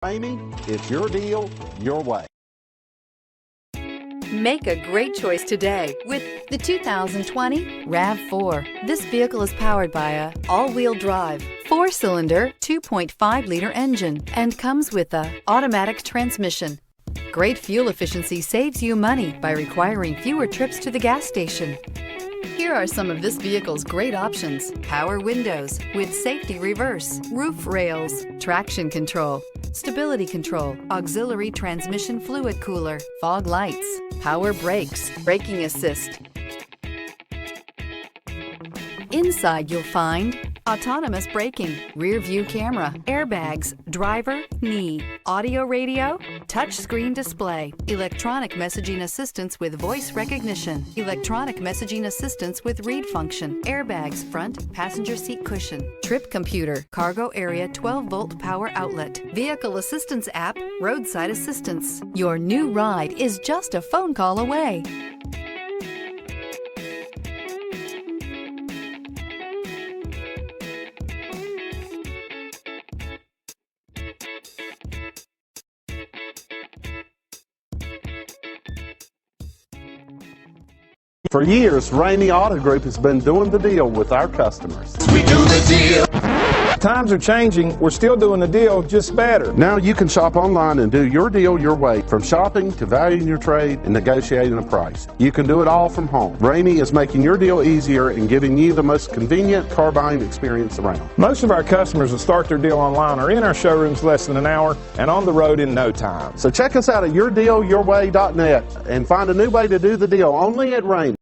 Ramey, it's your deal, your way. Make a great choice today with the 2020 RAV4. This vehicle is powered by a all-wheel drive, 4-cylinder, 2.5-liter engine and comes with a automatic transmission. Great fuel efficiency saves you money by requiring fewer trips to the gas station. Here are some of this vehicle's great options: power windows with safety reverse, roof rails, traction control, stability control, auxiliary transmission fluid cooler, fog lights, power brakes, braking assist. Inside you'll find autonomous braking, rear view camera, airbags, driver, knee, audio radio, touchscreen display, electronic messaging assistance with voice recognition, electronic messaging assistance with read function, airbags, front passenger seat cushion, trip computer, cargo area 12-volt power outlet, vehicle assistance app, roadside assistance. Your new ride is just a phone call away. For years, Ramey Auto Group has been doing the deal with our customers. We do the deal. Times are changing. We're still doing the deal, just better. Now you can shop online and do your deal your way, from shopping to valuing your trade and negotiating a price. You can do it all from home. Ramey is making your deal easier and giving you the most convenient car buying experience around. Most of our customers that start their deal online are in our showrooms less than an hour and on the road in no time. So check us out at yourdealyourway.net and find a new way to do the deal only at Ramey.